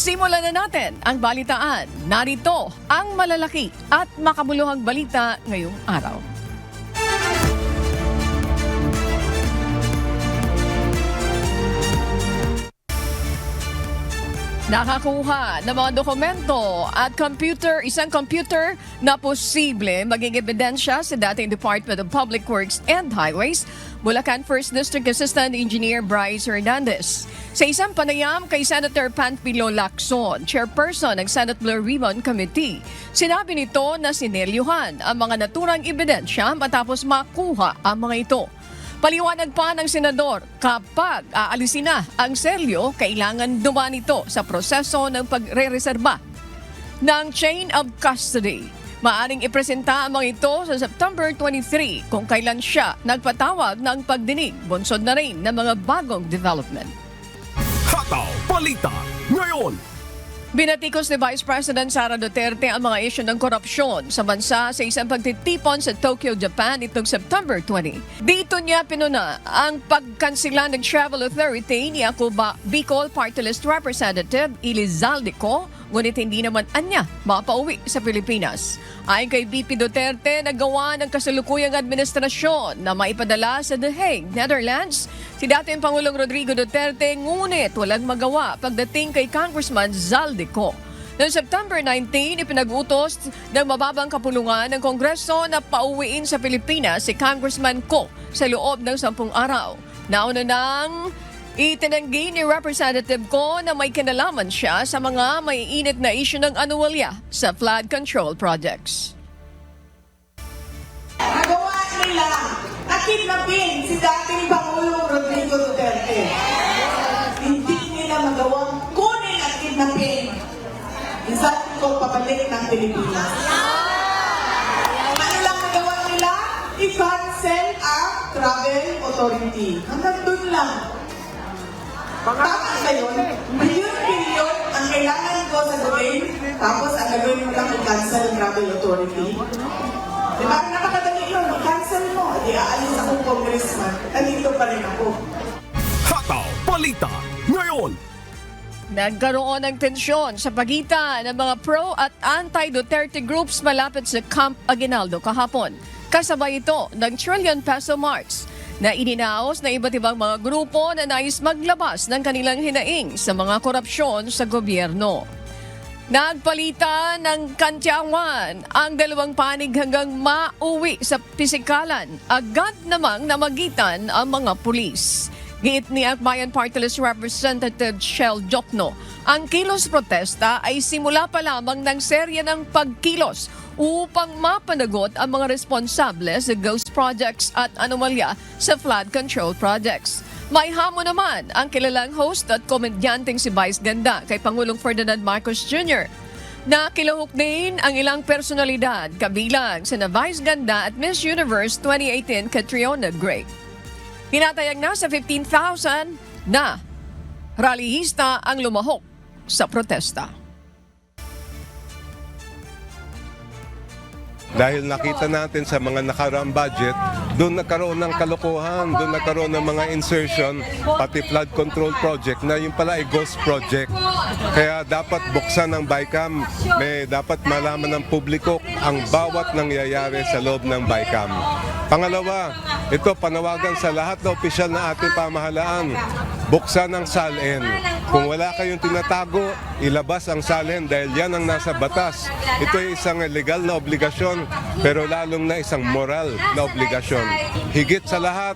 Simulan na natin ang balitaan. Narito ang malalaki at makabuluhang balita ngayong araw. Nakakuha ng mga dokumento at isang computer na posible maging ebidensya sa dating Department of Public Works and Highways, Bulacan 1st District Assistant Engineer Bryce Hernandez. Sa isang panayam kay Senator Panfilo Lacson, chairperson ng Senate Blue Ribbon Committee, sinabi nito na sinelyuhan ang mga naturang ebidensya matapos makuha ang mga ito. Paliwanag pa ng senador, kapag aalisin na ang selyo, kailangan dumaan ito sa proseso ng pagre-reserba ng chain of custody. Maaring ipresenta ang mga ito sa September 23 kung kailan siya nagpatawag ng pagdinig, bunsod na rin ng mga bagong development. Hataw Balita ngayon! Binatikos ni Vice President Sara Duterte ang mga isyu ng korupsyon sa bansa sa isang pagtitipon sa Tokyo, Japan itong September 20. Dito niya pinuna ang pagkansila ng Travel Authority ni Bicol Party List Representative Elizalde-Co, ngunit hindi naman anya mapauwi sa Pilipinas. Ayon kay VP Duterte, nagawa ng kasalukuyang administrasyon na maipadala sa The Hague, Netherlands, si dating Pangulong Rodrigo Duterte, ngunit walang magawa pagdating kay Congressman Zalde-Co. Noong September 19, ipinag-utos ng mababang kapulungan ng Kongreso na pauwiin sa Pilipinas si Congressman Co sa loob ng 10 araw. Nauna nang itinanggi ni Representative Co na may kinalaman siya sa mga maiinit na issue ng anomalya sa flood control projects. Nagawa nila na kidnapin si dating Pangulong Rodrigo Duterte. Hindi nila magawang kunin at kidnapin isang ko pabalik ng Pilipinas. Ano lang nagawa nila? I-cancel ang Travel Authority. Hanggang doon lang. Tama na yun. Bilyon-bilyon ang kailangan ko sa gawin, tapos ang gagawin mo lang i-cancel ang Travel Authority. Diba? Napakadali yun. Cancel mo. Di aalis akong congressman. Nandito pa rin ako. Hataw Balita ngayon! Nagkaroon ng tensyon sa pagitan ng mga pro- at anti-Duterte groups malapit sa Camp Aguinaldo kahapon. Kasabay ito ng trillion-peso march na ininaos na iba't ibang mga grupo na nais maglabas ng kanilang hinaing sa mga korupsyon sa gobyerno. Nagpalitan ng kantyawan ang dalawang panig hanggang mauwi sa pisikalan. Agad namang namagitan ang mga pulis. Giit ni Akbayan Party List Representative Shell Jokno, ang kilos protesta ay simula pa lamang ng serya ng pagkilos upang mapanagot ang mga responsable sa ghost projects at anomalya sa flood control projects. May hamon naman ang kilalang host at komedyanteng si Vice Ganda kay Pangulong Ferdinand Marcos Jr. na kilahok din ang ilang personalidad kabilang sina Vice Ganda at Miss Universe 2018 Catriona Gray. Tinatayag na sa 15,000 na rallyista ang lumahok sa protesta. Dahil nakita natin sa mga nakaraang budget, doon nagkaroon ng kalokohan, doon nagkaroon ng mga insertion, pati flood control project na yung pala ay ghost project. Kaya dapat buksan ng BICAM, may dapat malaman ng publiko ang bawat nangyayari sa loob ng BICAM. Pangalawa, ito panawagan sa lahat na opisyal na ating pamahalaan, buksan ang SALN. Kung wala kayong tinatago, ilabas ang SALN dahil yan ang nasa batas. Ito ay isang legal na obligasyon, pero lalong na isang moral na obligasyon. Higit sa lahat,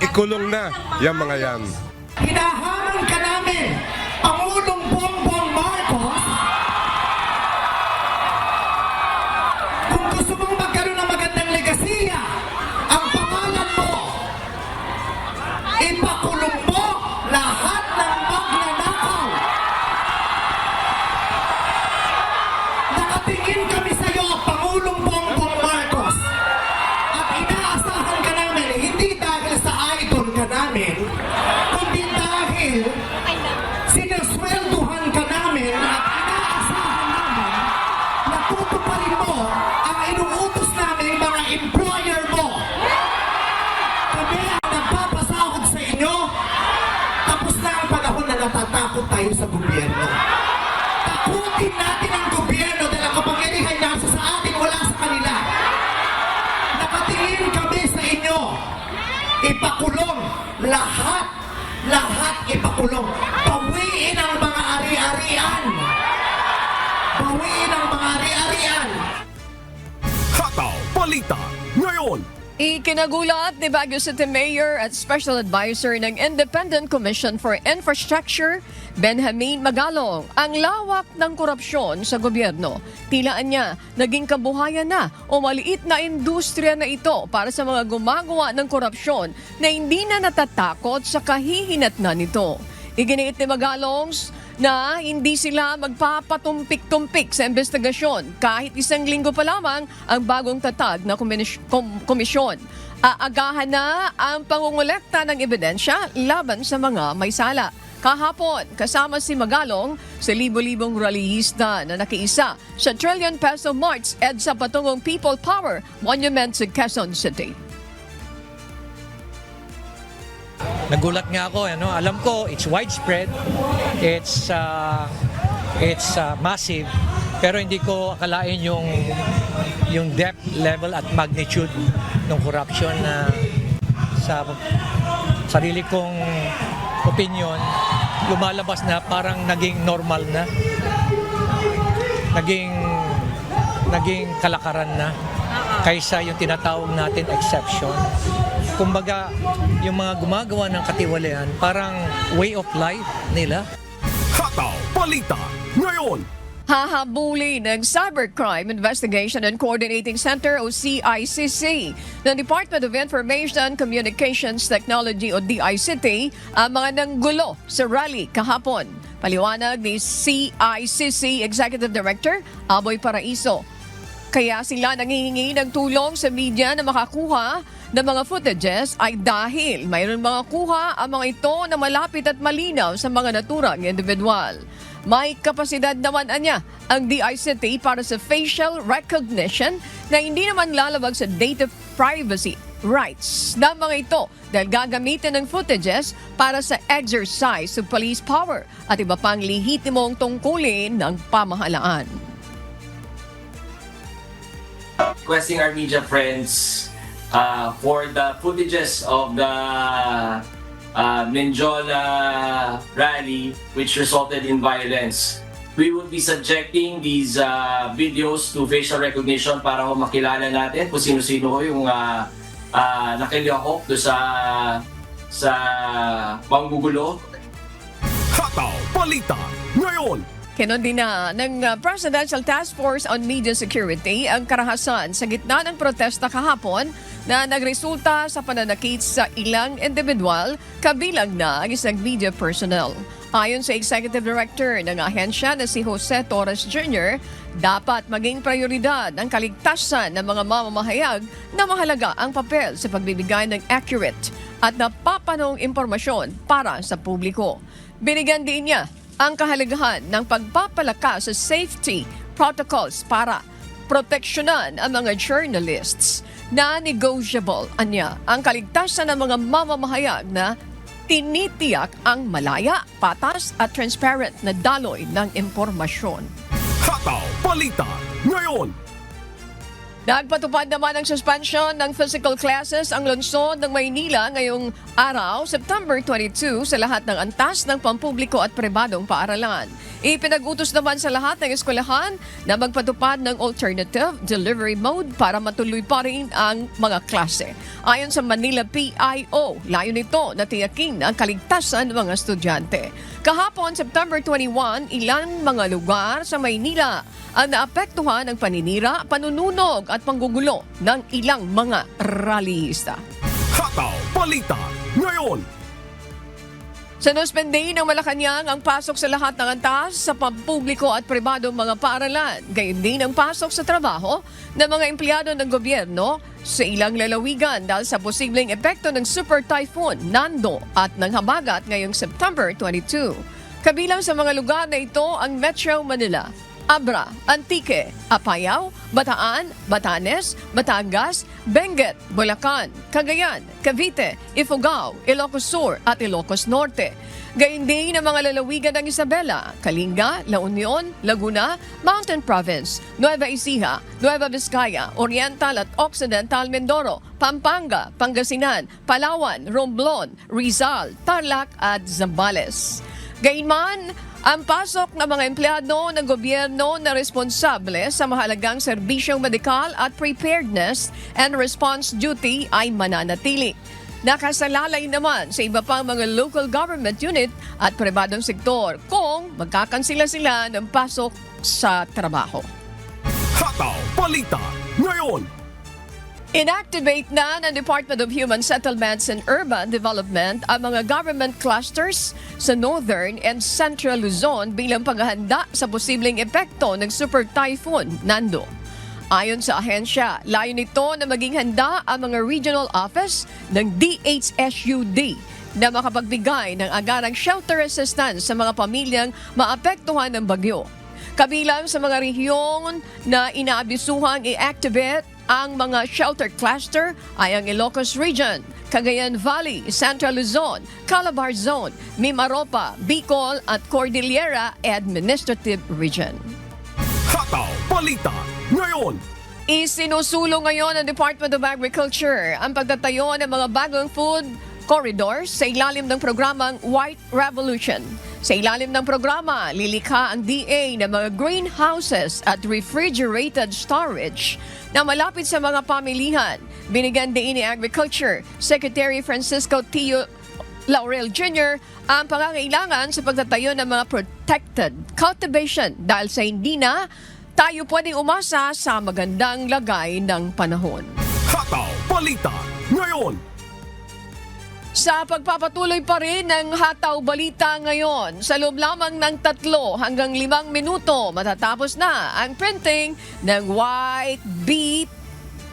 ikulong na yung mga yan. Hinahamon ka namin, Pangulong Bongbong Marcos, kung gusto mong magkaroon ng magandang legasiya, ang pangalan mo, ipakulong mo lahat ng magnanakaw. Nakatingin kami sa iyo, Pangulong Bongbong Marcos, at inaasahan ka namin, hindi dahil sa idol ka namin, kundi dahil sinaswelduhan ka namin at inaasahan namin na tutuparin mo ang inuutos namin mga employer mo. Kami ang nagpapasahod sa inyo, tapos na ang panahon na natatakot takot tayo sa gobyerno. Takutin natin ang gobyerno dahil ang kapangyarihan nasa sa atin, wala sa kanila. Nakatingin kami sa inyo. Ipakulong lahat ipakulong. Bawiin ang mga ari-arian. Bawiin ang mga ari-arian. Hataw Balita ngayon. Ikinagulat ni Baguio City Mayor at Special Advisor ng Independent Commission for Infrastructure, Benjamin Magalong, ang lawak ng korupsyon sa gobyerno. Tilaan niya, naging kabuhayan na o maliit na industriya na ito para sa mga gumagawa ng korupsyon na hindi na natatakot sa kahihinatnan nito. Iginiit ni Magalong na hindi sila magpapatumpik-tumpik sa investigasyon kahit isang linggo pa lamang ang bagong tatag na komisyon. Aagahan na ang pangungulekta ng ebidensya laban sa mga may sala. Kahapon, kasama si Magalong sa libo-libong rallyista na nakiisa sa ₱1 trillion March EDSA patungong People Power Monument sa Quezon City. Nagulat nga ako, alam ko it's widespread, it's massive, pero hindi ko akalain yung depth, level at magnitude ng corruption na sa sarili kong opinion lumalabas na parang naging normal na, naging kalakaran na kaysa yung tinatawag natin exception. Kumbaga, yung mga gumagawa ng katiwalian, parang way of life nila. Hataw Balita ngayon. Hahabuli ng Cybercrime Investigation and Coordinating Center o CICC ng Department of Information Communications Technology o DICT ang mga nanggulo sa rally kahapon. Paliwanag ni CICC Executive Director Aboy Paraiso. Kaya sila nangihingi ng tulong sa media na makakuha ng mga footages ay dahil mayroon mga kuha ang mga ito na malapit at malinaw sa mga naturang individual. May kapasidad naman anya ang DICT para sa facial recognition na hindi naman lalabag sa data privacy rights ng mga ito dahil gagamitin ng footages para sa exercise of police power at iba pang lehitimong tungkulin ng pamahalaan. Requesting our media friends for the footages of the Menjola rally which resulted in violence. We will be subjecting these videos to facial recognition para makilala natin kung sino-sino yung nakilihok doon sa panggugulo. Hataw Balita ngayon. Kinundina ng Presidential Task Force on Media Security ang karahasan sa gitna ng protesta kahapon na nagresulta sa pananakit sa ilang individual kabilang na ang isang media personnel. Ayon sa Executive Director ng ahensya na si Jose Torres Jr., dapat maging prioridad ang kaligtasan ng mga mamamahayag na mahalaga ang papel sa pagbibigay ng accurate at napapanong impormasyon para sa publiko. Binigyan din niya ang kahalagahan ng pagpapalakas sa safety protocols para proteksyonan ang mga journalists na negotiable anya ang kaligtasan ng mga mamamahayag na tinitiyak ang malaya, patas at transparent na daloy ng impormasyon. Hataw Balita ngayon. Nagpatupad naman ng suspension ng physical classes ang lungsod ng Maynila ngayong araw, September 22, sa lahat ng antas ng pampubliko at pribadong paaralan. Ipinag-utos naman sa lahat ng eskwelahan na magpatupad ng alternative delivery mode para matuloy pa rin ang mga klase. Ayon sa Manila PIO, layo nito na tiyakin ang kaligtasan ng mga estudyante. Kahapon, September 21, ilang mga lugar sa Maynila ang naapektuhan ng paninira, panununog at panggugulo ng ilang mga rallyista. Hataw Balita ngayon. Sinuspende ng Malacanang ang pasok sa lahat ng antas sa pampubliko at pribadong mga paaralan. Gayon din ang pasok sa trabaho ng mga empleyado ng gobyerno sa ilang lalawigan dahil sa posibleng epekto ng Super Typhoon Nando at ng habagat ngayong September 22. Kabilang sa mga lugar na ito ang Metro Manila, Abra, Antique, Apayao, Bataan, Batanes, Batangas, Benguet, Bulacan, Cagayan, Cavite, Ifugao, Ilocos Sur at Ilocos Norte. Gayun din ang mga lalawigan ng Isabela, Kalinga, La Union, Laguna, Mountain Province, Nueva Ecija, Nueva Vizcaya, Oriental at Occidental Mindoro, Pampanga, Pangasinan, Palawan, Romblon, Rizal, Tarlac at Zambales. Gayunman, ang pasok ng mga empleyado ng gobyerno na responsable sa mahalagang serbisyong medikal at preparedness and response duty ay mananatili. Nakasalalay naman sa iba pang mga local government unit at pribadong sektor kung magkakansila sila ng pasok sa trabaho. Hataw Balita ngayon. Inactivate na ng Department of Human Settlements and Urban Development ang mga government clusters sa Northern and Central Luzon bilang paghahanda sa posibleng epekto ng Super Typhoon Nando. Ayon sa ahensya, layo nito na maging handa ang mga regional office ng DHSUD na makapagbigay ng agarang shelter assistance sa mga pamilyang maapektuhan ng bagyo. Kabilang sa mga rehiyon na inaabisuhang i-activate ang mga shelter cluster ay ang Ilocos Region, Cagayan Valley, Central Luzon, Calabar Zone, Mimaropa, Bicol at Cordillera Administrative Region. Hataw Balita ngayon. Isinusulong ngayon ng Department of Agriculture ang pagtatayo ng mga bagong food corridors sa ilalim ng programang White Revolution. Sa ilalim ng programa, lilikha ang DA ng mga greenhouses at refrigerated storage na malapit sa mga pamilihan. Binigyan din ni Agriculture Secretary Francisco Tio Laurel Jr. ang pangangailangan sa pagtatayo ng mga protected cultivation dahil sa hindi na tayo pwedeng umasa sa magandang lagay ng panahon. Hataw Balita ngayon. Sa pagpapatuloy pa rin ng Hataw Balita ngayon, sa loob lamang ng 3 hanggang 5 minuto matatapos na ang printing ng White Beep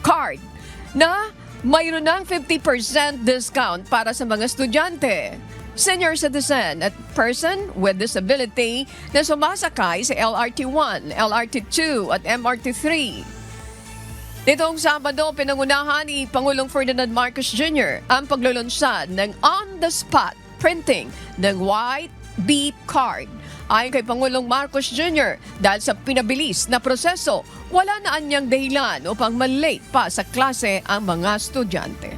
Card na mayroon ng 50% discount para sa mga estudyante, senior citizen at person with disability na sumasakay sa LRT1, LRT2 at MRT3. Nitong Sabado, pinangunahan ni Pangulong Ferdinand Marcos Jr. ang paglulunsad ng on-the-spot printing ng White Beep Card. Ayon kay Pangulong Marcos Jr., dahil sa pinabilis na proseso, wala na anyang dahilan upang malate pa sa klase ang mga estudyante.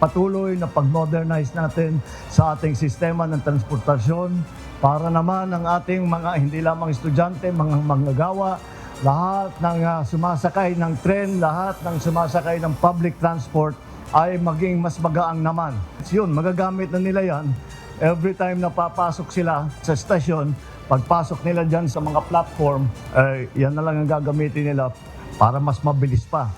Patuloy na pag-modernize natin sa ating sistema ng transportasyon para naman ang ating mga hindi lamang estudyante, mga manggagawa, lahat ng sumasakay ng tren, lahat ng sumasakay ng public transport ay maging mas magaang naman. Yun, magagamit na nila yan. Every time na papasok sila sa stasyon, pagpasok nila dyan sa mga platform, yan na lang ang gagamitin nila para mas mabilis pa.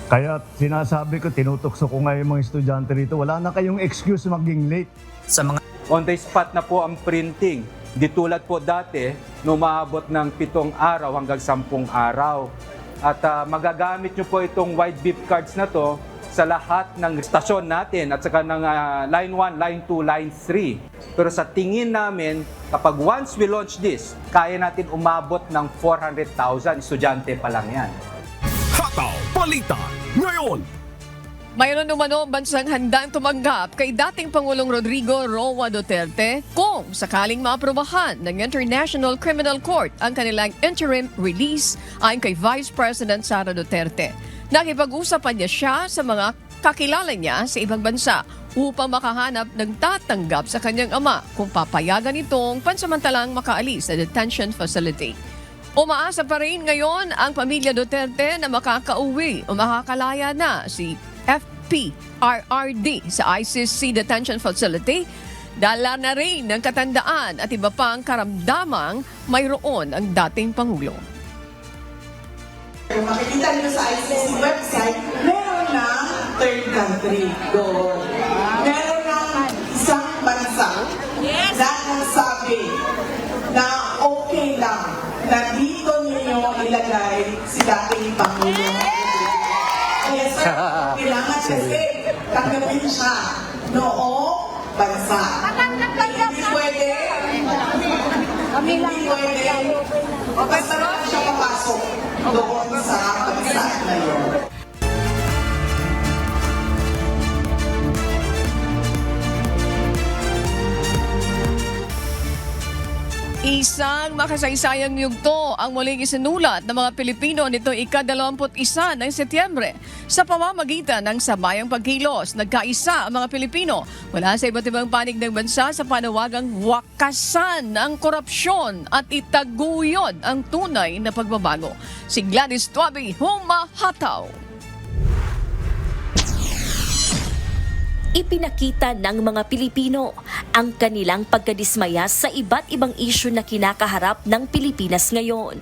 Kaya sinasabi ko, tinutokso ko nga yung mga estudyante rito, wala na kayong excuse maging late. Sa mga on the spot na po ang printing. Di tulad po dati, no maabot ng 7 araw hanggang 10 araw. At magagamit nyo po itong White Beep Cards na to sa lahat ng stasyon natin at saka ng Line 1, Line 2, Line 3. Pero sa tingin namin, kapag once we launch this, kaya natin umabot ng 400,000 estudyante pa lang yan. Hataw Balita ngayon. Mayroon umano bansang handang tumanggap kay dating Pangulong Rodrigo Roa Duterte kung sakaling maaprobahan ng International Criminal Court ang kanilang interim release ayon kay Vice President Sara Duterte. Nakipag-usapan niya siya sa mga kakilala niya sa ibang bansa upang makahanap ng tatanggap sa kanyang ama kung papayagan itong pansamantalang makaalis sa detention facility. Umaasa pa rin ngayon ang pamilya Duterte na makakauwi o makakalaya na si FPRRD sa ICC Detention Facility. Dala na rin ng katandaan at iba pang karamdamang mayroon ang dating Pangulo. Kung makikita nyo sa ICC website, meron na third country doon. Meron na isang bansa na nagsabi na okay lang na dito ninyo ilagay si dating Pangulo. Yes, sir. Kailangan kasi tanggapin siya noong bansa. Hindi pwede hindi pwede, basta lang siya papasok doon sa bansa na yun. Isang makasaysayang yugto ang muling isinulat ng mga Pilipino nito ika-21 ng Setyembre sa pamamagitan ng sabayang pagkilos. Nagkaisa ang mga Pilipino mula sa iba't ibang panig ng bansa sa panawagang wakasan ang korupsyon at itaguyod ang tunay na pagbabago. Si Gladys Tuabi, humahataw. Ipinakita ng mga Pilipino ang kanilang pagkadismaya sa iba't ibang isyu na kinakaharap ng Pilipinas ngayon.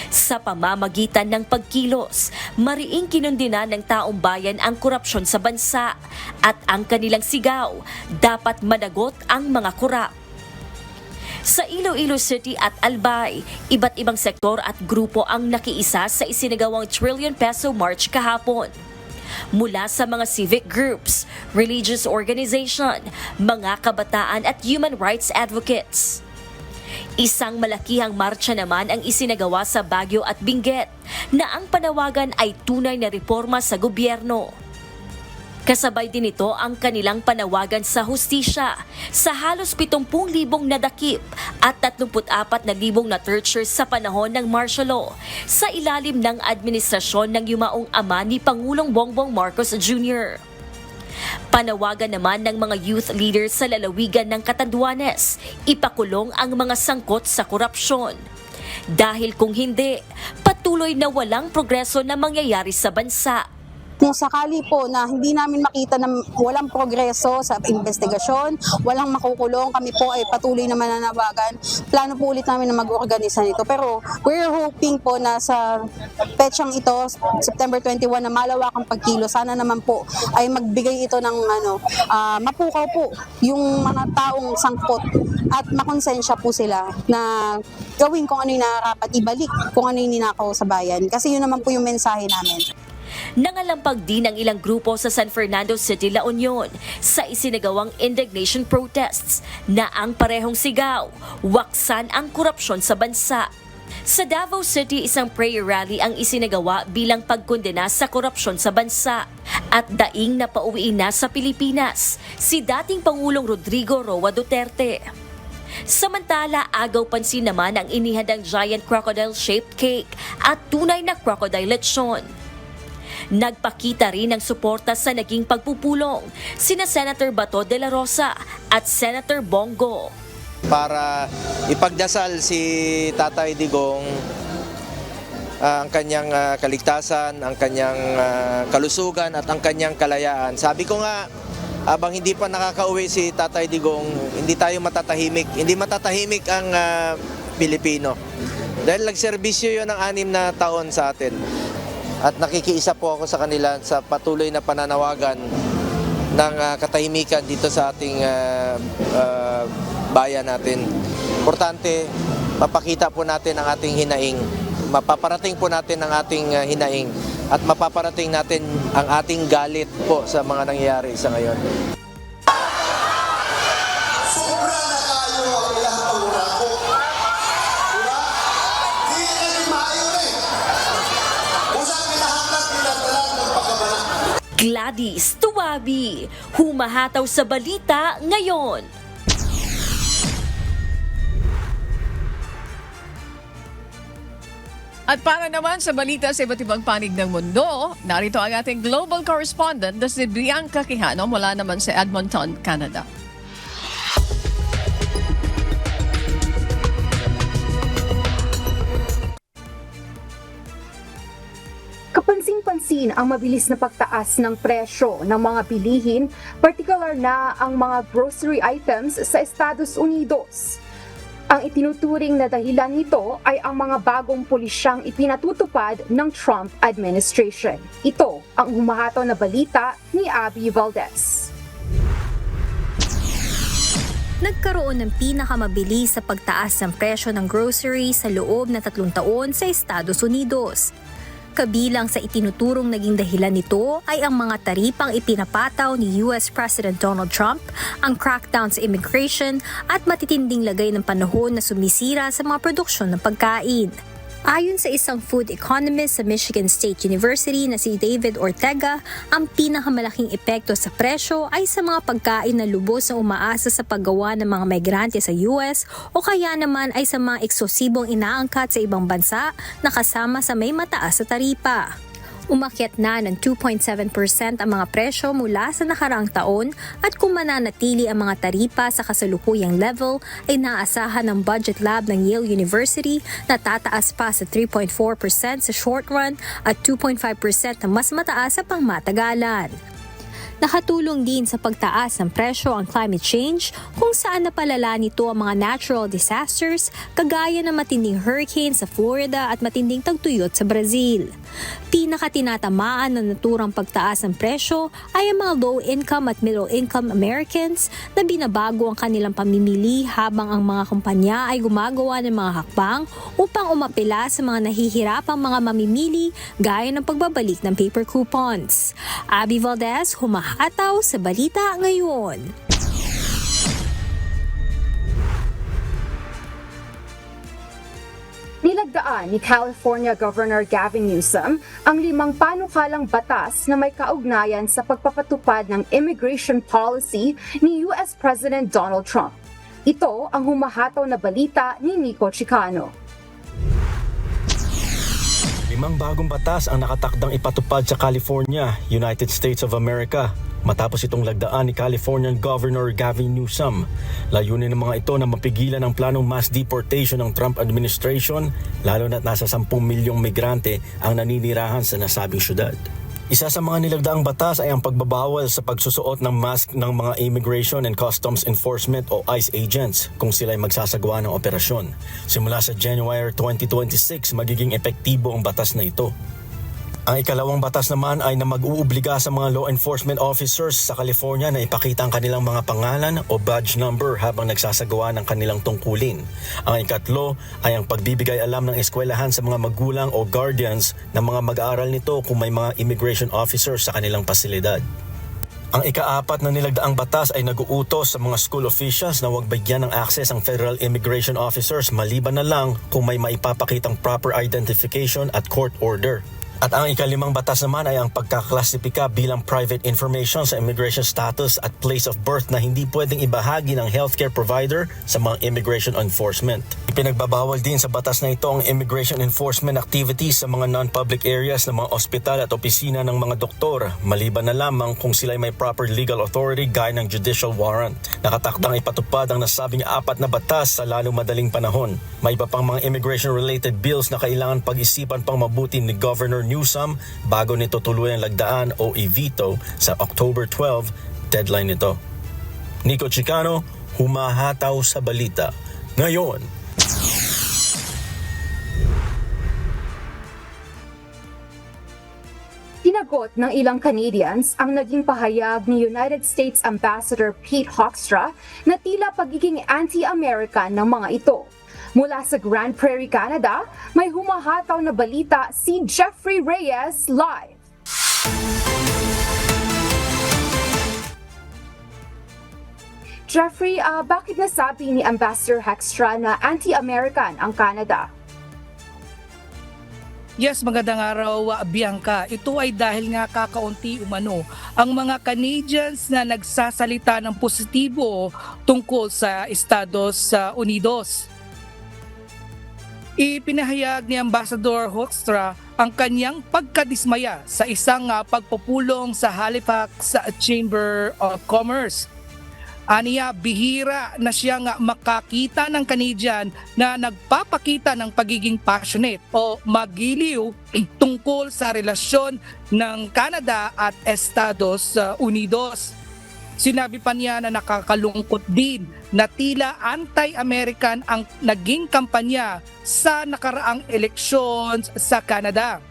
Sa pamamagitan ng pagkilos, mariing kinundina ng taong bayan ang korupsyon sa bansa at ang kanilang sigaw, dapat managot ang mga korap. Sa Iloilo City at Albay, iba't ibang sektor at grupo ang nakiisa sa isinagawang Trillion Peso March kahapon. Mula sa mga civic groups, religious organization, mga kabataan at human rights advocates. Isang malakihang marcha naman ang isinagawa sa Baguio at Benguet na ang panawagan ay tunay na reforma sa gobyerno. Kasabay din ito ang kanilang panawagan sa hustisya sa halos 70,000 nadakip at 34,000 na torture sa panahon ng martial law sa ilalim ng administrasyon ng yumaong ama ni Pangulong Bongbong Marcos Jr. Panawagan naman ng mga youth leaders sa lalawigan ng Catanduanes, ipakulong ang mga sangkot sa korupsyon. Dahil kung hindi, patuloy na walang progreso na mangyayari sa bansa. Kung sakali po na hindi namin makita na walang progreso sa investigasyon, walang makukulong, kami po ay patuloy na mananawagan. Plano po ulit namin na mag-organisa nito. Pero we're hoping po na sa petsang ito, September 21, na malawakang pagkilo. Sana naman po ay magbigay ito ng mapukaw po yung mga taong sangkot at makonsensya po sila na gawin kung ano yung nararapat, ibalik kung ano yung ninakaw sa bayan. Kasi yun naman po yung mensahe namin. Nangalampag din ang ilang grupo sa San Fernando City, La Union sa isinagawang indignation protests na ang parehong sigaw, waksan ang korupsyon sa bansa. Sa Davao City, isang prayer rally ang isinagawa bilang pagkondena sa korupsyon sa bansa at daing na pauwiin na sa Pilipinas si dating Pangulong Rodrigo Roa Duterte. Samantala, agaw pansin naman ang inihandang giant crocodile-shaped cake at tunay na crocodile lechon. Nagpakita rin ng suporta sa naging pagpupulong sina Senator Bato de la Rosa at Senator Bongo. Para ipagdasal si Tatay Digong ang kanyang kaligtasan, ang kanyang kalusugan at ang kanyang kalayaan. Sabi ko nga, habang hindi pa nakakauwi si Tatay Digong, hindi tayo matatahimik. Hindi matatahimik ang Pilipino. Dahil nagserbisyo yun ng 6 na taon sa atin. At nakikiisa po ako sa kanila sa patuloy na pananawagan ng katahimikan dito sa ating bayan natin. Importante, mapakita po natin ang ating hinaing. Mapaparating po natin ang ating hinaing at mapaparating natin ang ating galit po sa mga nangyayari sa ngayon. Gladys Tuwabi, humahataw sa balita ngayon. At para naman sa balita sa iba't ibang panig ng mundo, narito ang ating global correspondent na si Bianca Quijano mula naman sa Edmonton, Canada. Kapansin-pansin ang mabilis na pagtaas ng presyo ng mga bilihin, partikular na ang mga grocery items sa Estados Unidos. Ang itinuturing na dahilan nito ay ang mga bagong pulisyang ipinatutupad ng Trump administration. Ito ang humahataw na balita ni Abby Valdez. Nagkaroon ng pinakamabilis sa pagtaas ng presyo ng grocery sa loob na 3 taon sa Estados Unidos. Kabilang sa itinuturong naging dahilan nito ay ang mga taripang ipinapataw ni US President Donald Trump, ang crackdown sa immigration at matitinding lagay ng panahon na sumisira sa mga produksyon ng pagkain. Ayon sa isang food economist sa Michigan State University na si David Ortega, ang pinakamalaking epekto sa presyo ay sa mga pagkain na lubos na umaasa sa paggawa ng mga migrante sa US o kaya naman ay sa mga eksklusibong inaangkat sa ibang bansa na kasama sa may mataas sa taripa. Umakyat na ng 2.7% ang mga presyo mula sa nakaraang taon at kung mananatili ang mga taripa sa kasalukuyang level ay naasahan ng budget lab ng Yale University na tataas pa sa 3.4% sa short run at 2.5% na mas mataas sa pangmatagalan. Nakatulong din sa pagtaas ng presyo ang climate change kung saan napalala nito ang mga natural disasters kagaya ng matinding hurricane sa Florida at matinding tagtuyot sa Brazil. Pinakatinatamaan ng naturang pagtaas ng presyo ay ang mga low-income at middle-income Americans na binabago ang kanilang pamimili habang ang mga kumpanya ay gumagawa ng mga hakbang upang umapela sa mga nahihirapang mga mamimili gaya ng pagbabalik ng paper coupons. Abby Valdez, humahataw sa Balita Ngayon. Nilagdaan ni California Governor Gavin Newsom ang 5 panukalang batas na may kaugnayan sa pagpapatupad ng immigration policy ni US President Donald Trump. Ito ang humahataw na balita ni Nico Chicano. 5 bagong batas ang nakatakdang ipatupad sa California, United States of America, matapos itong lagdaan ni Californian Governor Gavin Newsom. Layunin ng mga ito na mapigilan ang planong mass deportation ng Trump administration, lalo na't nasa 10 milyong migrante ang naninirahan sa nasabing syudad. Isa sa mga nilagdaang batas ay ang pagbabawal sa pagsusuot ng mask ng mga Immigration and Customs Enforcement o ICE agents kung sila ay magsasagawa ng operasyon. Simula sa January 2026, magiging epektibo ang batas na ito. Ang ikalawang batas naman ay na mag-uubliga sa mga law enforcement officers sa California na ipakita ang kanilang mga pangalan o badge number habang nagsasagawa ng kanilang tungkulin. Ang ikatlo ay ang pagbibigay alam ng eskwelahan sa mga magulang o guardians ng mga mag-aaral nito kung may mga immigration officers sa kanilang pasilidad. Ang ika-4 na nilagdaang batas ay nag-uutos sa mga school officials na huwag bigyan ng access ang federal immigration officers maliban na lang kung may maipapakitang proper identification at court order. At ang ika-5 batas naman ay ang pagkaklasipika bilang private information sa immigration status at place of birth na hindi pwedeng ibahagi ng healthcare provider sa mga immigration enforcement. Ipinagbabawal din sa batas na ito ang immigration enforcement activities sa mga non-public areas ng mga ospital at opisina ng mga doktor, maliban na lamang kung sila ay may proper legal authority gaya ng judicial warrant. Nakatakdang ipatupad ang nasabing 4 na batas sa lalong madaling panahon. May iba pang mga immigration-related bills na kailangan pag-isipan pang mabuti ni Governor Newsom bago nito tuluyang lagdaan o i-veto sa October 12 deadline nito. Nico Chicano, humahataw sa balita ngayon. Tinagot ng ilang Canadians ang naging pahayag ni United States Ambassador Pete Hoekstra na tila pagiging anti-American ng mga ito. Mula sa Grand Prairie, Canada, may humahataw na balita si Jeffrey Reyes live. Jeffrey, bakit nasabi ni Ambassador Hoekstra na anti-American ang Canada? Yes, magandang araw, Bianca. Ito ay dahil nga kakaunti umano ang mga Canadians na nagsasalita ng positibo tungkol sa Estados Unidos. Ipinahayag ni Ambassador Hoekstra ang kanyang pagkadismaya sa isang pagpupulong sa Halifax Chamber of Commerce. Aniya, bihira na siyang makakita ng Canadian na nagpapakita ng pagiging passionate o magiliw tungkol sa relasyon ng Canada at Estados Unidos. Sinabi pa niya na nakakalungkot din na tila anti-American ang naging kampanya sa nakaraang elections sa Canada.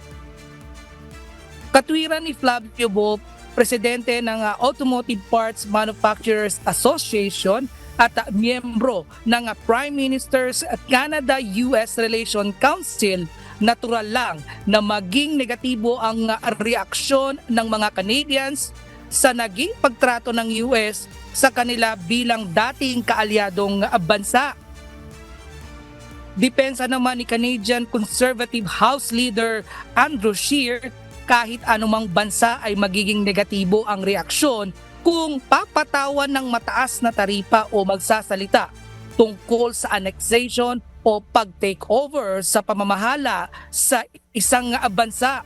Katwiran ni Flavio Bo, presidente ng Automotive Parts Manufacturers Association at miyembro ng Prime Minister's Canada-US Relation Council, natural lang na maging negatibo ang reaksyon ng mga Canadians sa naging pagtrato ng US sa kanila bilang dating kaalyadong bansa. Depensa naman ni Canadian Conservative House Leader Andrew Scheer, kahit anumang bansa ay magiging negatibo ang reaksyon kung papatawan ng mataas na taripa o magsasalita tungkol sa annexation o pag-takeover sa pamamahala sa isang bansa.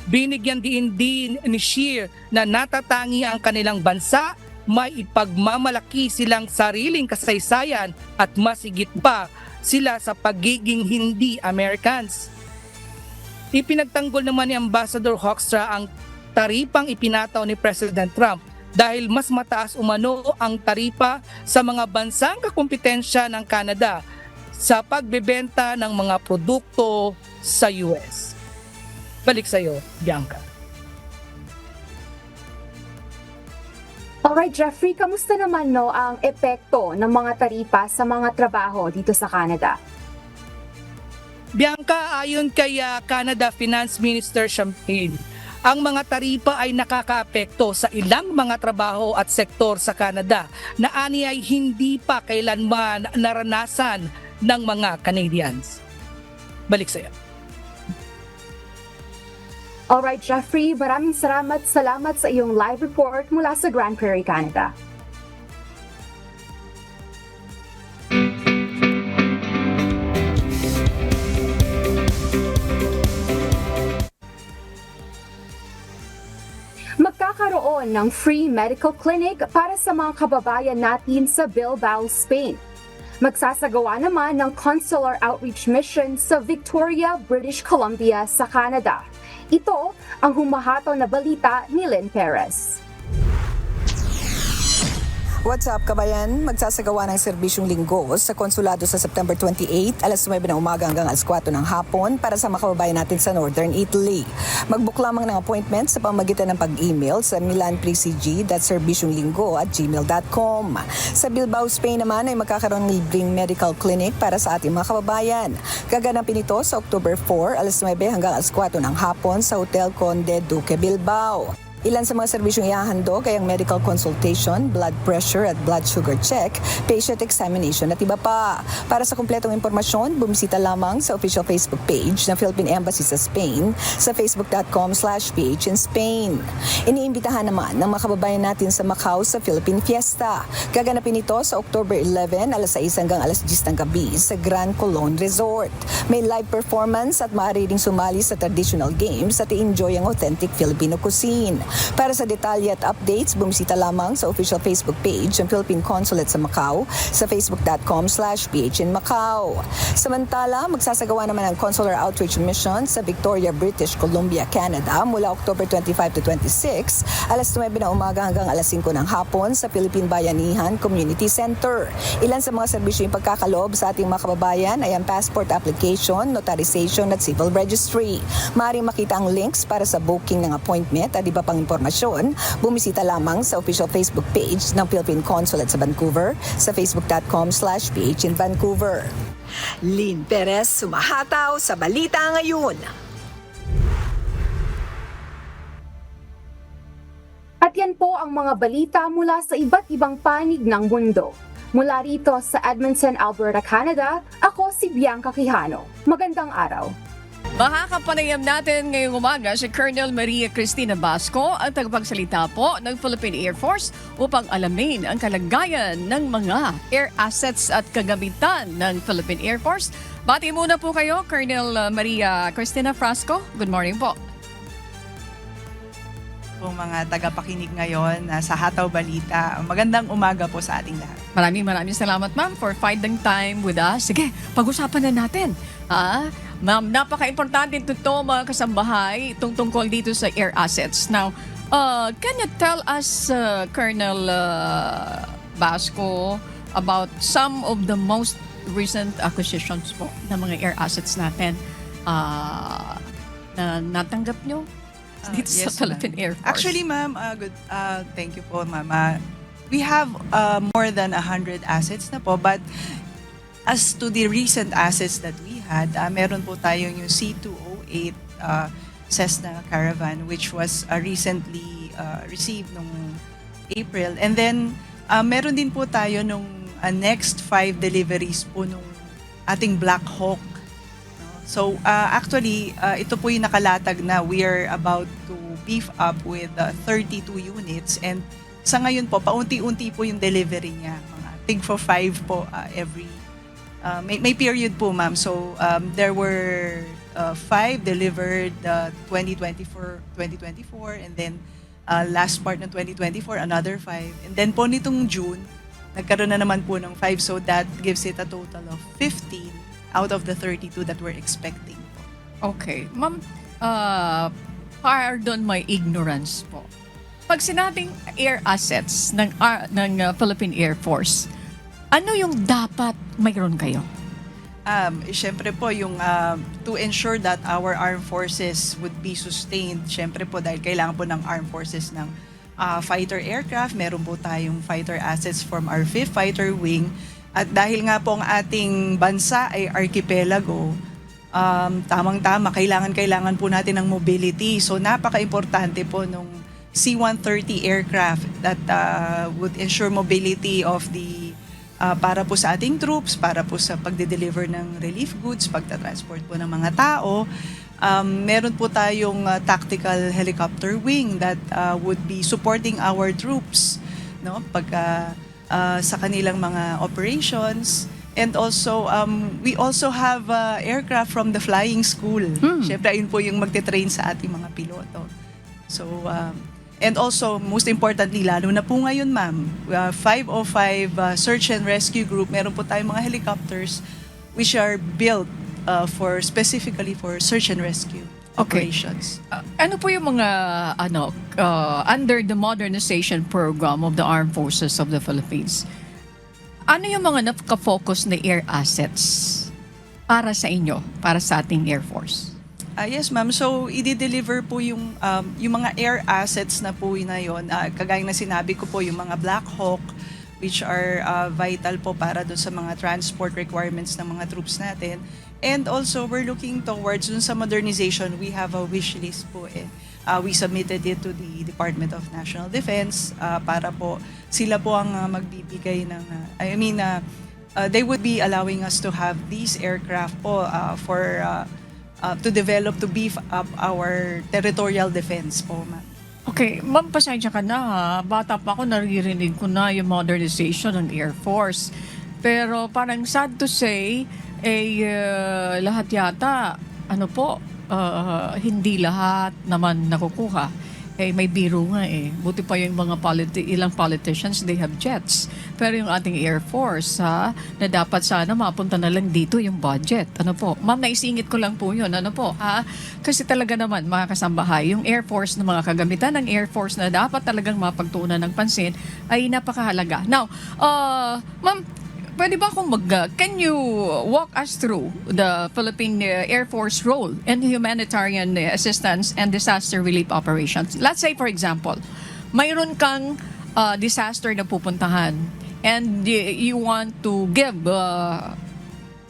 Binigyan din ni Scheer na natatangi ang kanilang bansa, may ipagmamalaki silang sariling kasaysayan at masigit pa sila sa pagiging hindi Americans. Ipinagtanggol naman ni Ambassador Hoekstra ang taripang ipinataw ni President Trump dahil mas mataas umano ang taripa sa mga bansang kakumpetensya ng Canada sa pagbebenta ng mga produkto sa US. Balik sa iyo, Bianca. Alright, Jeffrey, kamusta naman ang epekto ng mga taripa sa mga trabaho dito sa Canada? Bianca, ayon kay Canada Finance Minister Champagne, ang mga taripa ay nakakaapekto sa ilang mga trabaho at sektor sa Canada na ani ay hindi pa kailanman naranasan ng mga Canadians. Balik sa iyo. Alright, Jeffrey, maraming salamat sa iyong live report mula sa Grand Prairie, Canada. Magkakaroon ng free medical clinic para sa mga kababayan natin sa Bilbao, Spain. Magsasagawa naman ng consular outreach mission sa Victoria, British Columbia sa Canada. Ito ang humahataw na balita ni Lynn Perez. What's up, kabayan? Magsasagawa ng serbisyong linggo sa konsulado sa September 28, alas 9 ng umaga hanggang alas 4 ng hapon para sa mga kababayan natin sa Northern Italy. Mag-book lamang ng appointment sa pamamagitan ng pag-email sa milanprecg.serbisyonglinggo@gmail.com. Sa Bilbao, Spain naman ay magkakaroon ng libreng medical clinic para sa ating mga kababayan. Gaganapin ito sa October 4, alas 9 hanggang alas 4 ng hapon sa Hotel Conde Duque, Bilbao. Ilan sa mga serbisyong ihahandog ay ang medical consultation, blood pressure at blood sugar check, patient examination at iba pa. Para sa kumpletong impormasyon, bumisita lamang sa official Facebook page ng Philippine Embassy sa Spain sa facebook.com/PH in Spain. Iniimbitahan naman ng mga kababayan natin sa Macau sa Philippine Fiesta. Gaganapin ito sa October 11, alas 6 hanggang alas 10 ng gabi sa Grand Colon Resort. May live performance at maaari ring sumali sa traditional games at i-enjoy ang authentic Filipino cuisine. Para sa detalye at updates, bumisita lamang sa official Facebook page ng Philippine Consulate sa Macau sa facebook.com/PH in Macau. Samantala, magsasagawa naman ang consular outreach mission sa Victoria, British Columbia, Canada mula October 25 to 26, alas 9 ng umaga hanggang alas 5 ng hapon sa Philippine Bayanihan Community Center. Ilan sa mga serbisyo yung pagkakaloob sa ating mga kababayan ay ang passport application, notarization at civil registry. Maaaring makita ang links para sa booking ng appointment at iba pang impormasyon, bumisita lamang sa official Facebook page ng Philippine Consulate sa Vancouver sa facebook.com/PH in Vancouver. Lynn Perez, sumahataw sa Balita Ngayon. At yan po ang mga balita mula sa iba't ibang panig ng mundo. Mula rito sa Edmonton, Alberta, Canada, ako si Bianca Quijano. Magandang araw. Makakapanayam natin ngayong umaga si Colonel Maria Cristina Basco, ang tagapagsalita po ng Philippine Air Force upang alamin ang kalagayan ng mga air assets at kagamitan ng Philippine Air Force. Bati muna po kayo, Colonel Maria Cristina Basco. Good morning po. Po mga tagapakinig ngayon sa Hataw Balita. Magandang umaga po sa ating lahat. Maraming salamat, ma'am, for finding time with us. Sige, pag-usapan na natin. Ma'am, napaka-importante ito mga kasambahay itong tungkol dito sa air assets. Now, can you tell us, Colonel Basco, about some of the most recent acquisitions po ng mga air assets natin na natanggap nyo dito sa Philippine Air Force? Actually, ma'am, thank you po, ma'am. We have more than 100 assets na po, but as to the recent assets that we had, meron po tayong yung C208 Cessna Caravan, which was recently received nung April. And then, meron din po tayo nung next 5 deliveries po nung ating Black Hawk. So, actually, ito po yung nakalatag na we are about to beef up with 32 units. And sa ngayon po, paunti-unti po yung delivery niya. Mga tig for 5 po every may period po, ma'am. So, there were 5 delivered 2024, and then last part ng 2024, another 5. And then po nitong June, nagkaroon na naman po ng 5. So, that gives it a total of 15 out of the 32 that we're expecting. Okay. Ma'am, pardon my ignorance po. Pag sinabing air assets ng Philippine Air Force, ano yung dapat mayroon kayo? Siyempre po, yung to ensure that our armed forces would be sustained, siyempre po dahil kailangan po ng armed forces ng fighter aircraft, meron po tayong fighter assets from our 5th Fighter Wing. At dahil nga po ang ating bansa ay archipelago, tamang-tama, kailangan po natin ng mobility. So napaka-importante po nung C-130 aircraft that would ensure mobility of the para po sa ating troops, para po sa pagde-deliver ng relief goods, pagta-transport po ng mga tao. Meron po tayong tactical helicopter wing that would be supporting our troops, no, pagka sa kanilang mga operations. And also, we also have aircraft from the flying school. Siyempre, ayun po yung magte-train sa ating mga piloto. So, and also, most importantly, lalo na po ngayon, ma'am, 505 Search and Rescue Group, meron po tayong mga helicopters which are built specifically for search and rescue operations. Ano po yung mga under the modernization program of the Armed Forces of the Philippines? Ano yung mga naka-focus na air assets para sa inyo, para sa ating Air Force? Yes, ma'am. So, i-deliver po yung mga air assets na po na yun. Kagaya na sinabi ko po, yung mga Black Hawk, which are vital po para doon sa mga transport requirements ng mga troops natin. And also, we're looking towards dun sa modernization. We have a wish list po. We submitted it to the Department of National Defense para po sila po ang magbibigay ng, they would be allowing us to have these aircraft po to develop, to beef up our territorial defense po, ma'am. Okay, ma'am, pasensya ka na ha. Bata pa ako, naririnig ko na yung modernization ng Air Force. Pero parang sad to say, lahat yata, hindi lahat naman nakukuha. May biro nga Buti pa yung mga ilang politicians, they have jets. Pero yung ating Air Force, na dapat sana mapunta na lang dito yung budget. Ma'am, naisingit ko lang po yun. Kasi talaga naman, mga kasambahay, yung Air Force na mga kagamitan ng Air Force na dapat talagang mapagtuunan ng pansin ay napakahalaga. Now, ma'am, pwede ba akong can you walk us through the Philippine Air Force role in humanitarian assistance and disaster relief operations? Let's say, for example, mayroon kang disaster na pupuntahan and you want to give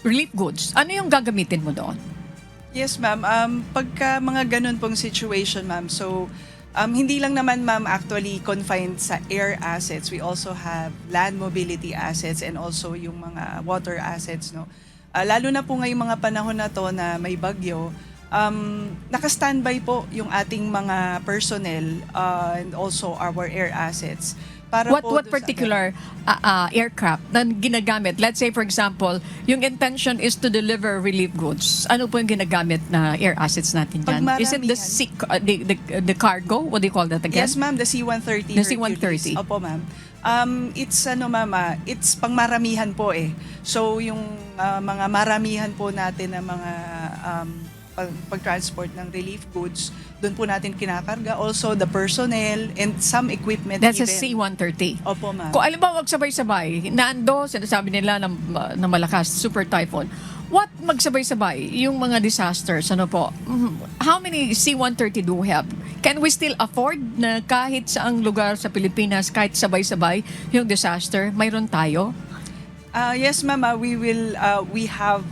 relief goods. Ano yung gagamitin mo doon? Yes, ma'am. Pagka mga ganun pong situation, ma'am, so hindi lang naman, ma'am, actually confined sa air assets. We also have land mobility assets and also yung mga water assets, no. Lalo na po ngayong mga panahon na to na may bagyo, naka-standby po yung ating mga personnel and also our air assets. Para What particular aircraft na ginagamit? Let's say, for example, yung intention is to deliver relief goods. Ano po yung ginagamit na air assets natin dyan? Is it the cargo? What do you call that again? Yes, ma'am, the C-130. The C-130. Opo, ma'am. It's it's pangmaramihan po So yung mga maramihan po natin na mga pag-transport ng relief goods, doon po natin kinakarga. Also, the personnel and some equipment. That's even. a C-130. Opo, ma'am. Kung alam mo, magsabay-sabay, sinasabi nila na malakas, super typhoon. What magsabay-sabay? Yung mga disasters, how many C-130 do we have? Can we still afford na kahit saang lugar sa Pilipinas, kahit sabay-sabay yung disaster, mayroon tayo? Yes, ma'am. We have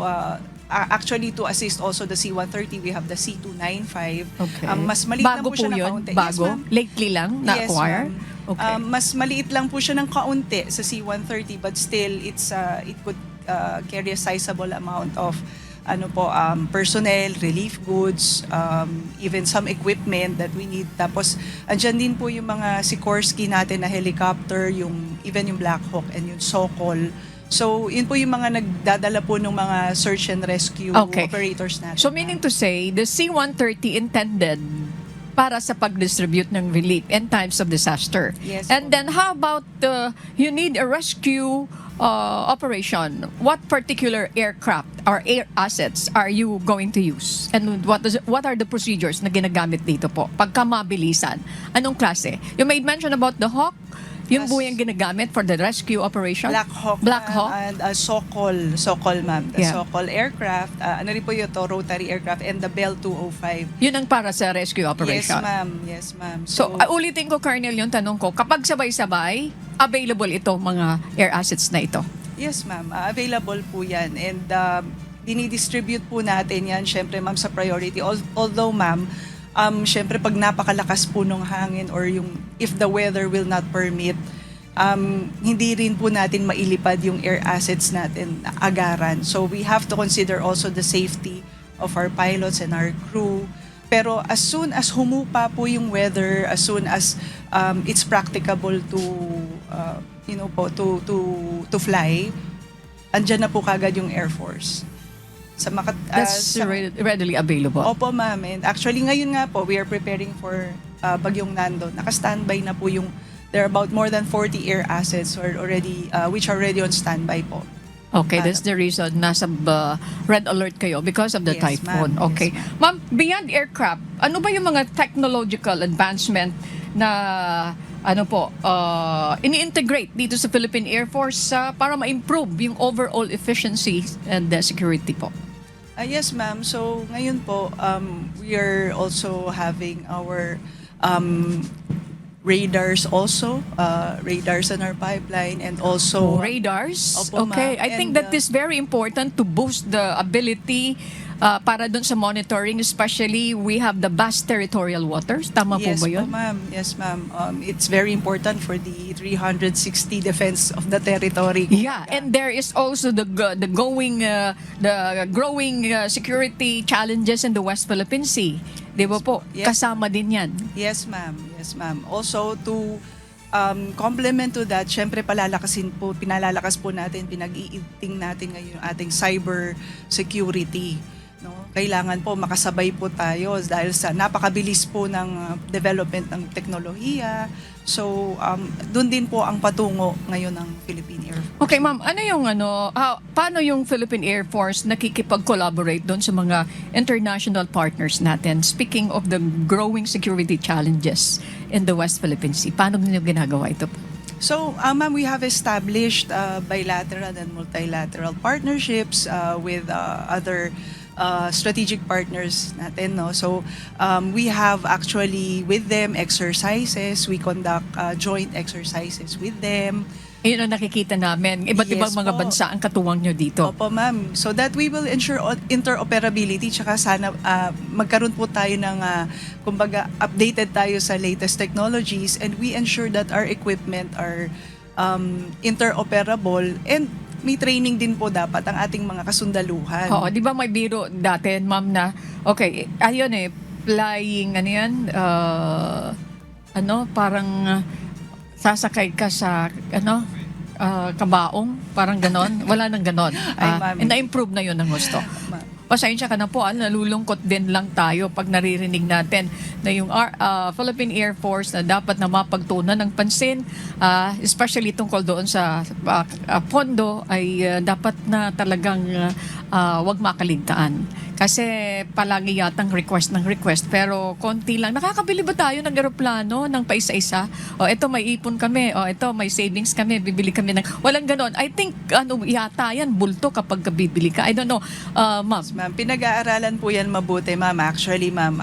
actually to assist also the C-130, we have the C-295. Okay. Mas maliit lang Bago po siya po ng yun? kaunti. Bago? Yes, ma'am. Lately lang na-acquire? Yes, ma'am. Okay. Mas maliit lang po siya ng kaunti sa C-130, but still it could carry a sizable amount of personnel, relief goods, even some equipment that we need. Tapos andyan din po yung mga Sikorsky natin na helicopter, even yung Black Hawk and yung Sokol. So, yun po yung mga nagdadala po ng mga search and rescue operators natin. So, meaning to say, the C-130 intended para sa pag-distribute ng relief in times of disaster. Yes, and then, how about you need a rescue operation? What particular aircraft or air assets are you going to use? And what are the procedures na ginagamit dito po? Pagka mabilisan, anong klase? You made mention about the Hawk. Yung po yung ginagamit for the rescue operation? Black Hawk. And Sokol, ma'am. The Yeah. Sokol aircraft. Ano rin po yung rotary aircraft and the Bell 205. Yun ang para sa rescue operation? Yes, ma'am. So, ulitin ko, Colonel, yung tanong ko. Kapag sabay-sabay, available ito mga air assets na ito? Yes, ma'am. Available po yan. And dinidistribute po natin yan, syempre, ma'am, sa priority. Although, ma'am, syempre, pag napakalakas po ng hangin or if the weather will not permit, hindi rin po natin mailipad yung air assets natin agaran. So, we have to consider also the safety of our pilots and our crew. Pero as soon as humupa po yung weather, as soon as it's practicable to fly, andyan na po kagad yung Air Force. That's readily available? Opo, ma'am. And actually, ngayon nga po, we are preparing for Bagyong Nando. Naka-standby na po there are about more than 40 air assets which are already on standby po. Okay, that's the reason nasa red alert kayo because of the Yes, typhoon. ma'am. Okay. Yes, Ma'am, beyond aircraft, ano ba yung mga technological advancement na ini-integrate dito sa Philippine Air Force para ma-improve yung overall efficiency and security po? Yes, ma'am. So, ngayon po, we are also having our radars also, radars in our pipeline, and also radars. Opo, Okay, ma'am. I think And, that is very important to boost the ability para dun sa monitoring, especially we have the vast territorial waters. Tama po yes, ba yun? po, ma'am. Yes, ma'am. It's very important for the 360 defense of the territory. Yeah, and there is also the growing security challenges in the West Philippine Sea. Di ba po? Yes. Kasama din yan. Yes, ma'am. Yes, ma'am. Also, to complement to that, syempre pinalalakas po natin, pinag-iiting natin ngayon yung ating cyber security. No? Kailangan po makasabay po tayo dahil sa napakabilis po ng development ng teknolohiya. So, doon din po ang patungo ngayon ng Philippine Air Force. Okay, ma'am, paano yung Philippine Air Force nakikipag-collaborate doon sa mga international partners natin? Speaking of the growing security challenges in the West Philippine Sea, paano niyo ginagawa ito po? So, ma'am, we have established bilateral and multilateral partnerships with other strategic partners natin, no? So, we have actually with them exercises. We conduct joint exercises with them. Ayun ang nakikita namin. Iba't ibang Yes mga po. bansa ang katuwang nyo dito. Opo, ma'am. So that we will ensure interoperability, tsaka sana magkaroon po tayo ng, kumbaga, updated tayo sa latest technologies, and we ensure that our equipment are interoperable, and may training din po dapat ang ating mga kasundaluhan. Oo, di ba may biro dati, ma'am, na, okay, ayun flying, parang sasakay ka sa, kabaong, parang ganon. Wala nang ganon. Ay, ma'am. Na-improve na yun ng gusto. Pasensya ka na po, nalulungkot din lang tayo pag naririnig natin na yung Philippine Air Force na dapat na mapagtuunan ng pansin, especially tungkol doon sa pondo, ay dapat na talagang wag makaligtaan. Kasi palagi yatang request, pero konti lang. Nakakabili ba tayo ng eroplano ng paisa-isa? O ito may ipon kami, o ito may savings kami, bibili kami ng... Walang ganon. I think yata yan, bulto kapag bibili ka. I don't know, ma'am. Ma'am, pinag-aaralan po yan mabuti, ma'am. Actually, ma'am,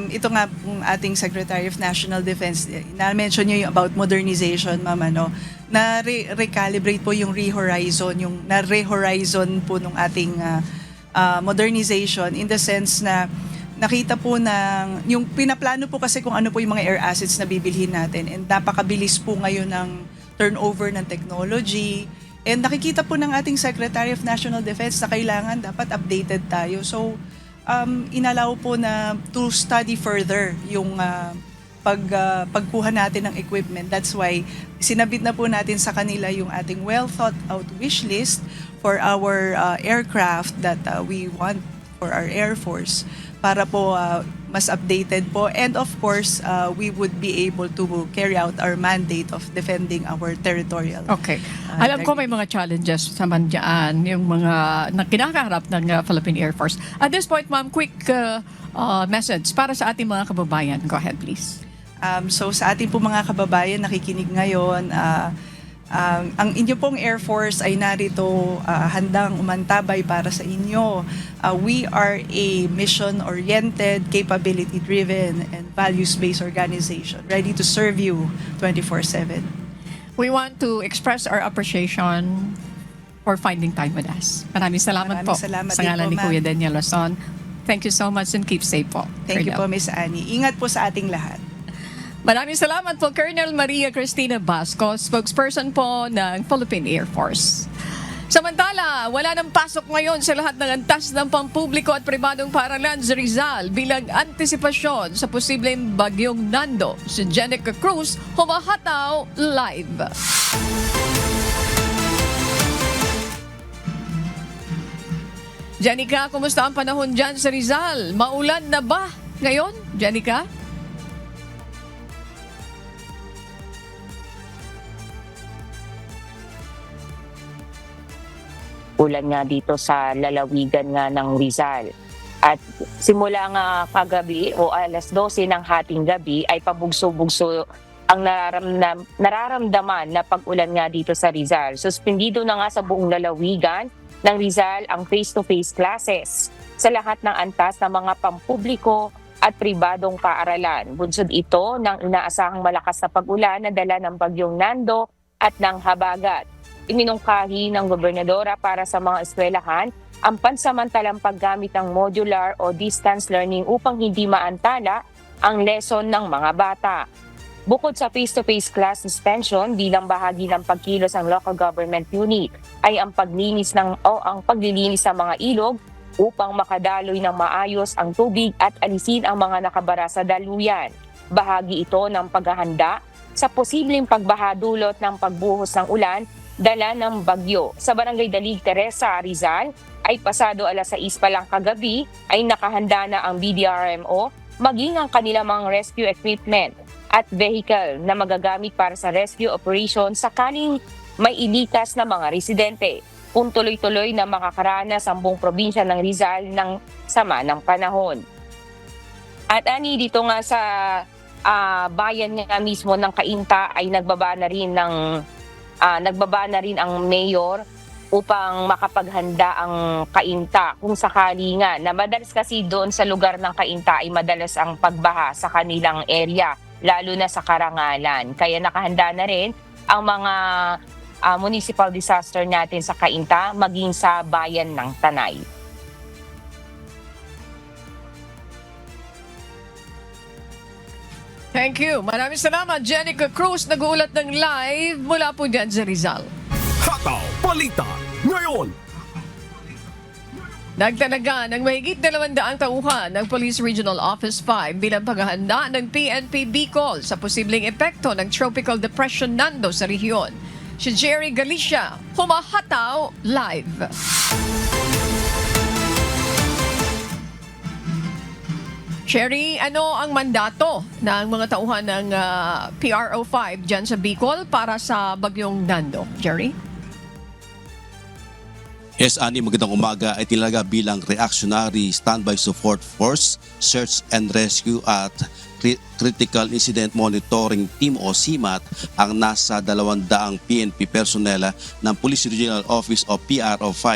ito nga pong ating Secretary of National Defense, na-mention niyo yung about modernization, ma'am, na recalibrate po yung re-horizon po nung ating modernization in the sense na nakita po ng, yung pinaplano po kasi kung ano po yung mga air assets na bibilhin natin, and napakabilis po ngayon ng turnover ng technology, and nakikita po ng ating Secretary of National Defense na kailangan dapat updated tayo. So, inalaw po na to study further yung pagkuha natin ng equipment. That's why sinabit na po natin sa kanila yung ating well thought out wish list for our aircraft that we want for our Air Force para po mas updated po, and of course we would be able to carry out our mandate of defending our territorial. Okay. Alam ko may mga challenges naman dyan, yung mga kinakaharap ng Philippine Air Force. At this point, ma'am, quick message para sa ating mga kababayan. Go ahead, please. So sa ating po mga kababayan nakikinig ngayon, ang inyo pong Air Force ay narito handang umantabay para sa inyo. We are a mission-oriented, capability-driven, and values-based organization ready to serve you 24/7. We want to express our appreciation for finding time with us. Maraming salamat po salamat sa din ngalan po, ni ma'am. Kuya Daniel Lozon. Thank you so much and keep safe po. Thank you Colonel. po, Miss Annie. Ingat po sa ating lahat. Maraming salamat po, Colonel Maria Cristina Basco, spokesperson po ng Philippine Air Force. Samantala, wala nang pasok ngayon sa lahat ng antas ng pampubliko at pribadong paaralan sa Rizal bilang antisipasyon sa posibleng bagyong Nando. Si Jenica Cruz, humahataw live. Jenica, kumusta ang panahon dyan sa Rizal? Maulan na ba ngayon, Jenica? Ulan nga dito sa lalawigan nga ng Rizal. At simula nga kagabi o alas 12 ng hating gabi ay pabugso-bugso ang nararamdaman na pag-ulan nga dito sa Rizal. Suspendido na nga sa buong lalawigan ng Rizal ang face-to-face classes sa lahat ng antas ng mga pampubliko at pribadong paaralan. Bunsod ito ng inaasahang malakas na pag-ulan na dala ng bagyong Nando at ng habagat. Iminungkahi ng gobernadora para sa mga eskwelahan ang pansamantalang paggamit ng modular o distance learning upang hindi maantala ang lesson ng mga bata. Bukod sa face-to-face class suspension bilang bahagi ng pagkilos ng local government unit ay ang paglilinis ng mga ilog upang makadaloy ng maayos ang tubig at alisin ang mga nakabara sa daluyan. Bahagi ito ng paghahanda sa posibleng pagbaha dulot ng pagbuhos ng ulan dala ng bagyo. Sa Barangay Dalig Teresa, Rizal, ay pasado alas 6 pa lang kagabi ay nakahanda na ang BDRMO maging ang kanilang mga rescue equipment at vehicle na magagamit para sa rescue operation sakaling may ilikas na mga residente. Kung tuloy-tuloy na makakaranas ang buong probinsya ng Rizal ng sama ng panahon. At dito nga sa bayan nga mismo ng Cainta ay nagbaba na rin ang mayor upang makapaghanda ang Cainta kung sakali nga na madalas kasi doon sa lugar ng Cainta ay madalas ang pagbaha sa kanilang area lalo na sa Karangalan. Kaya nakahanda na rin ang mga municipal disaster natin sa Cainta maging sa bayan ng Tanay. Thank you. Maraming salamat, Jenica Cruz. Nag-uulat ng live mula po dyan sa Rizal. Hataw Balita ngayon. Nagtalaga ng mahigit 200 tauhan ng Police Regional Office 5 bilang paghahanda ng PNP Bicol sa posibleng epekto ng Tropical Depression Nando sa rehiyon. Si Jerry Galicia, humahataw live. Sherry, ano ang mandato ng mga tauhan ng PRO5 dyan sa Bicol para sa bagyong Nando? Jerry? Yes, Ani, magandang umaga. Ay tinalaga bilang Reactionary Standby Support Force, Search and Rescue at Critical Incident Monitoring Team o CIMAT ang nasa 200 PNP personnel ng Police Regional Office o PRO5.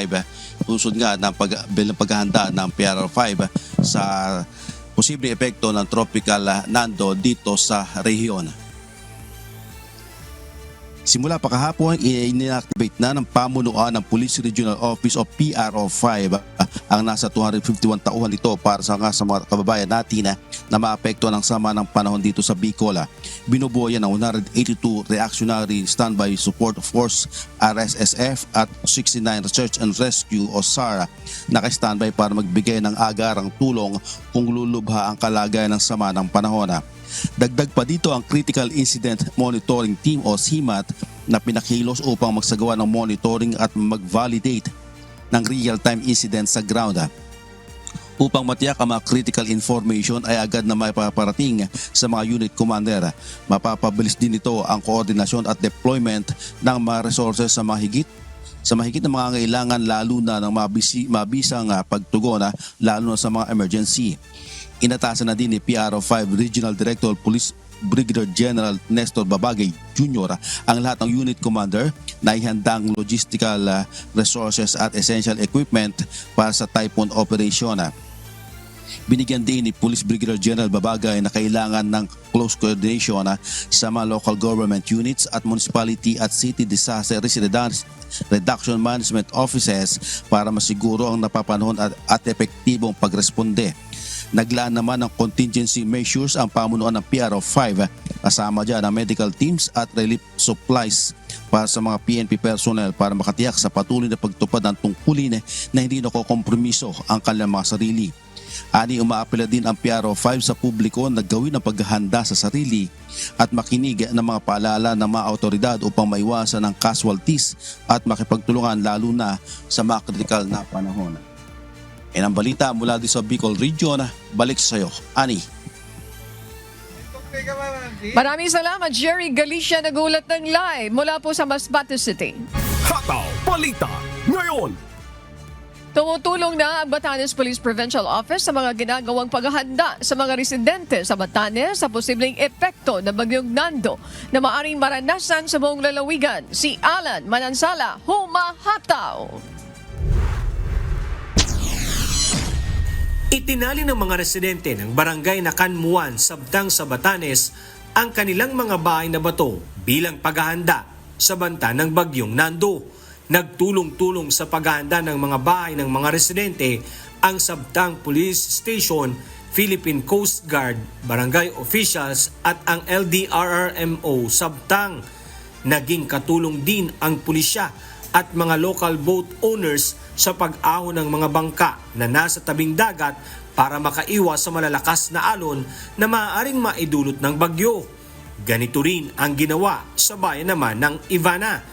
Susod nga ng bilang paghahanda ng PRO5 sa posibleng epekto ng Tropical Nando dito sa rehiyon. Simula pa kahapon, inactivate na ng pamunuan ng Police Regional Office o PRO5 ang nasa 251 tauhan nito para sa mga kababayan natin na maapektuhan ng sama ng panahon dito sa Bicol. Binubuo yan ng 182 Reactionary Standby Support Force RSSF at 69 Search and Rescue o SAR naka-standby para magbigay ng agarang tulong kung lulubha ang kalagayan ng sama ng panahon. Dagdag pa dito ang Critical Incident Monitoring Team o CIMAT na pinakilos upang magsagawa ng monitoring at mag-validate ng real-time incident sa ground. Upang matiyak ang mga critical information ay agad na mapaparating sa mga unit commander. Mapapabilis din ito ang koordinasyon at deployment ng mga resources sa mahigit na mga kailangan lalo na ng mabisang pagtugon lalo na sa mga emergency. Inatasan na din ni PRO5 Regional Director Police Brigadier General Nestor Babagay Jr. ang lahat ng unit commander na ihandang logistical resources at essential equipment para sa typhoon operation. Binigyan din ni Police Brigadier General Babagay na kailangan ng close coordination sa mga local government units at municipality at city disaster risk reduction management offices para masiguro ang napapanahon at epektibong pagresponde. Naglaan naman ng contingency measures ang pamunuan ng PRO5 kasama dyan ang medical teams at relief supplies para sa mga PNP personnel para makatiyak sa patuloy na pagtupad ng tungkulin na hindi nakokompromiso ang kanilang mga sarili. Ani umaapela din ang PRO5 sa publiko na gawin ang paghahanda sa sarili at makinig ng mga paalala ng mga autoridad upang maiwasan ang casualties at makipagtulungan lalo na sa mga kritikal na panahon. Yan ang balita mula din sa Bicol Region. Balik sa iyo, Ani. Maraming salamat, Jerry Galicia, nagulat ng live mula po sa Masbate City. Hataw Balita ngayon. Tumutulong na ang Batanes Police Provincial Office sa mga ginagawang paghahanda sa mga residente sa Batanes sa posibleng epekto ng bagyong Nando na maaring maranasan sa buong lalawigan. Si Alan Manansala, humahataw! Itinali ng mga residente ng barangay na Kanmuan, Sabtang sa Batanes ang kanilang mga bahay na bato bilang paghahanda sa banta ng bagyong Nando. Nagtulong-tulong sa paghahanda ng mga bahay ng mga residente ang Sabtang Police Station, Philippine Coast Guard, barangay officials at ang LDRRMO Sabtang. Naging katulong din ang pulisya at mga local boat owners sa pag-ahon ng mga bangka na nasa tabing dagat para makaiwas sa malalakas na alon na maaaring maidulot ng bagyo. Ganito rin ang ginawa sa bayan naman ng Ivana.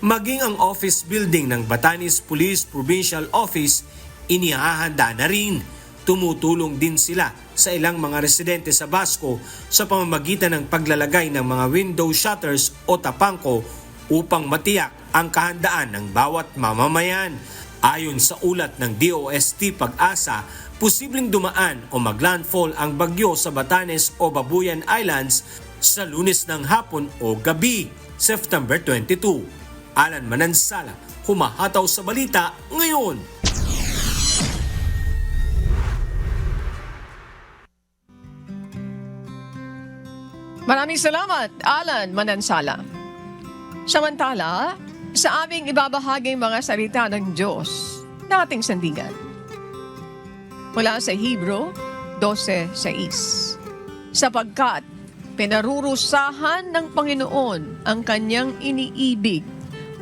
Maging ang office building ng Batanes Police Provincial Office inihahanda na rin. Tumutulong din sila sa ilang mga residente sa Basco sa pamamagitan ng paglalagay ng mga window shutters o tapangko upang matiyak ang kahandaan ng bawat mamamayan. Ayon sa ulat ng DOST Pag-asa, posibleng dumaan o maglandfall ang bagyo sa Batanes o Babuyan Islands sa Lunes ng hapon o gabi, September 22. Alan Manansala, humahataw sa balita ngayon. Maraming salamat, Alan Manansala. Samantala, sa aming ibabahaging mga salita ng Diyos na ating sandigan. Mula sa Hebro 12:6. Sapagkat pinarurusahan ng Panginoon ang kanyang iniibig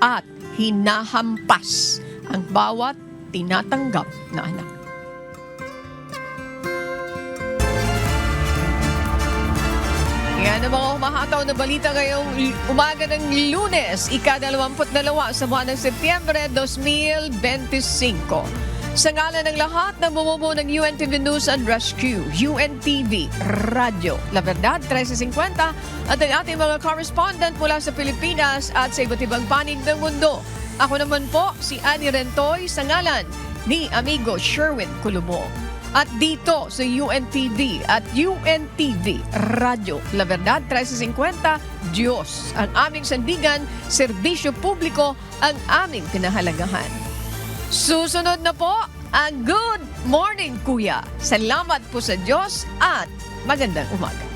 at hinahampas ang bawat tinatanggap na anak. Yan ang mga humahataw na balita ngayong umaga ng Lunes, ika-22 sa buwan ng Setyembre 2025. Sa ngalan ng lahat ng bumubuo ng UNTV News and Rescue, UNTV Radio, La Verdad 1350 at ang ating mga correspondent mula sa Pilipinas at sa iba't ibang panig ng mundo. Ako naman po si Annie Rentoy sa ngalan ni amigo Sherwin Culubo. At dito sa UNTV at UNTV Radio, La Verdad 1350, Diyos ang aming sandigan, serbisyo publiko ang aming pinahalagahan. Susunod na po ang Good morning, Kuya. Salamat po sa Diyos at magandang umaga.